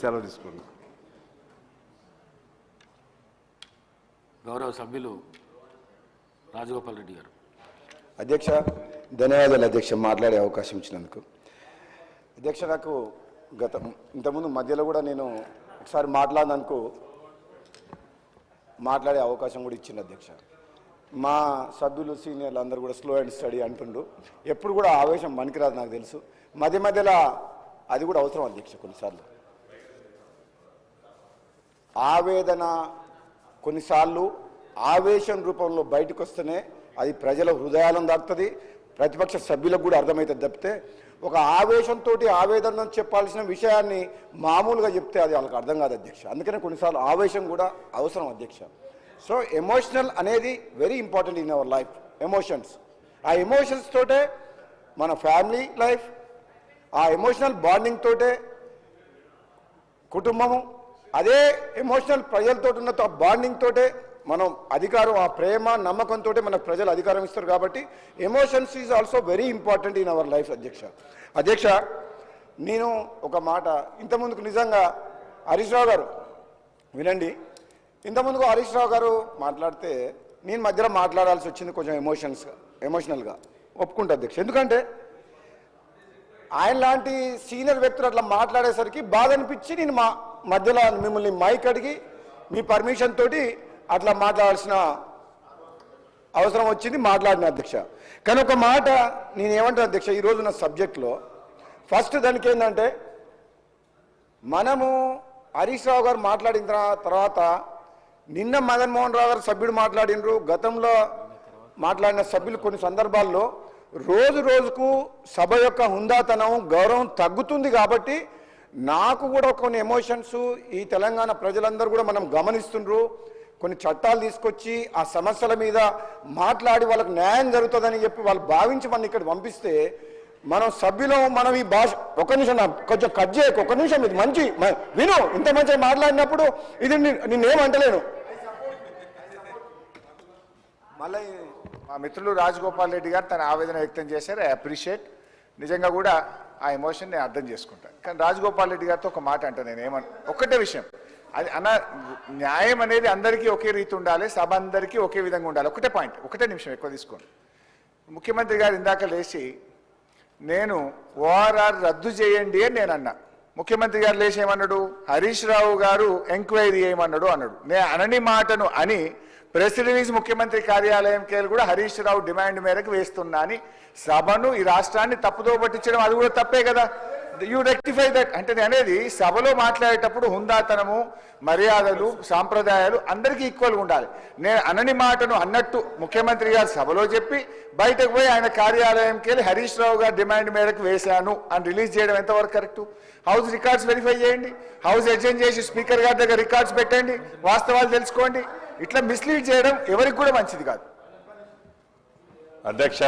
సెలవు తీసుకోండి. గౌరవ సభ్యులు రాజగోపాల్ రెడ్డి గారు. అధ్యక్ష, ధన్యవాదాలు అధ్యక్ష, మాట్లాడే అవకాశం ఇచ్చినందుకు. అధ్యక్ష, నాకు ఇంతకుముందు మధ్యలో కూడా నేను ఒకసారి మాట్లాడే అవకాశం కూడా ఇచ్చింది అధ్యక్ష. మా సభ్యులు సీనియర్లు అందరూ కూడా స్లో అండ్ స్టడీ అంటుండ్రు. ఎప్పుడు కూడా ఆవేశం పనికిరాదు, నాకు తెలుసు. మధ్యలో అది కూడా అవసరం అధ్యక్ష. కొన్నిసార్లు ఆవేదన, కొన్నిసార్లు ఆవేశం రూపంలో బయటకు వస్తేనే అది ప్రజల హృదయాలను దాటుతుంది, ప్రతిపక్ష సభ్యులకు కూడా అర్థమవుతుంది. తప్పితే ఒక ఆవేశంతో ఆవేదన చెప్పాల్సిన విషయాన్ని మామూలుగా చెప్తే అది వాళ్ళకి అర్థం కాదు అధ్యక్ష. అందుకనే కొన్నిసార్లు ఆవేశం కూడా అవసరం అధ్యక్ష. సో ఎమోషనల్ అనేది very important in our life. Emotions, ఆ ఎమోషన్స్ తోటే మన ఫ్యామిలీ లైఫ్, ఆ ఎమోషనల్ బాండింగ్ తోటే కుటుంబము, అదే ఎమోషనల్ ప్రజలతో ఉన్న బాండింగ్ తోటే మనం అధికారం, ఆ ప్రేమ నమ్మకంతో మన ప్రజలు అధికారం ఇస్తారు. కాబట్టి emotions is also very important in our life అధ్యక్ష. నేను ఒక మాట ఇంతకుముందుకు నిజంగా హరీష్ రావు గారు వినండి, ఇంతకుముందుకు హరీష్ రావు గారు మాట్లాడితే నేను మధ్యలో మాట్లాడాల్సి వచ్చింది కొంచెం ఎమోషనల్గా ఒప్పుకుంటా అధ్యక్ష. ఎందుకంటే ఆయన లాంటి సీనియర్ వ్యక్తులు అట్లా మాట్లాడేసరికి బాధ అనిపించి నేను మధ్యలో మిమ్మల్ని మైక్ అడిగి మీ పర్మిషన్ తోటి అట్లా మాట్లాడాల్సిన అవసరం వచ్చింది, మాట్లాడిన అధ్యక్ష. కానీ ఒక మాట నేను ఏమంటాను అధ్యక్ష, ఈరోజు నా సబ్జెక్ట్లో ఫస్ట్ దానికి ఏంటంటే, మనము హరీష్ రావు గారు మాట్లాడిన తర్వాత నిన్న మదన్మోహన్ రావు గారు సభ్యుడు మాట్లాడినరు, గతంలో మాట్లాడిన సభ్యులు కొన్ని సందర్భాల్లో రోజు రోజుకు సభ యొక్క హుందాతనం, గౌరవం తగ్గుతుంది. కాబట్టి నాకు కూడా కొన్ని ఎమోషన్స్ ఈ తెలంగాణ ప్రజలందరూ కూడా మనం గమనిస్తుండ్రు. కొన్ని చట్టాలు తీసుకొచ్చి ఆ సమస్యల మీద మాట్లాడి వాళ్ళకు న్యాయం జరుగుతుందని చెప్పి వాళ్ళు భావించి మన ఇక్కడ పంపిస్తే మనం సభ్యులం, మనం ఈ భాష ఒక నిమిషం కొంచెం కట్ చేయకు, ఒక నిమిషం, ఇది మంచి విను, ఇంత మంచిగా మాట్లాడినప్పుడు ఇది నిన్నేమంటలేను. మళ్ళీ మా మిత్రులు రాజగోపాల్ రెడ్డి గారు తన ఆవేదన వ్యక్తం చేశారు. I appreciate. నిజంగా కూడా ఆ ఎమోషన్ నేను అర్థం చేసుకుంటాను. కానీ రాజగోపాల్ రెడ్డి గారితో ఒక మాట అంటే నేను ఒక్కటే విషయం, అది న్యాయం అనేది అందరికీ ఒకే రీతి ఉండాలి, సభ అందరికీ ఒకే విధంగా ఉండాలి. ఒకటే పాయింట్, ఒకటే నిమిషం ఎక్కువ తీసుకోండి. ముఖ్యమంత్రి గారు ఇందాక లేచి నేను ఓఆర్ఆర్ రద్దు చేయండి అని నేను అన్నా. ముఖ్యమంత్రి గారు లేచి ఏమన్నాడు, హరీష్ రావు గారు ఎంక్వైరీ చేయమన్నాడు అన్నాడు. నేను అనని మాటను అని ప్రెస్ రిలీజ్ ముఖ్యమంత్రి కార్యాలయంకి వెళ్ళి కూడా హరీష్ రావు డిమాండ్ మేరకు వేస్తున్నా అని సభను, ఈ రాష్ట్రాన్ని తప్పుదో పట్టించడం అది కూడా తప్పే కదా. You rectify that. అంటే నేను అనేది సభలో మాట్లాడేటప్పుడు హుందాతనము, మర్యాదలు, సాంప్రదాయాలు అందరికీ ఈక్వల్గా ఉండాలి. నేను అనని మాటను అన్నట్టు ముఖ్యమంత్రి గారు సభలో చెప్పి బయటకు పోయి ఆయన కార్యాలయంకి వెళ్ళి హరీష్ రావు గారు డిమాండ్ మేరకు వేశాను అని రిలీజ్ చేయడం ఎంతవరకు కరెక్టు? హౌస్ రికార్డ్స్ వెరిఫై చేయండి, హౌస్ అడ్జెంట్ చేసి స్పీకర్ గారి దగ్గర రికార్డ్స్ పెట్టండి, వాస్తవాలు తెలుసుకోండి. ఇట్లా మిస్లీడ్ చేయడం ఎవరికి కూడా మంచిది కాదు అధ్యక్ష.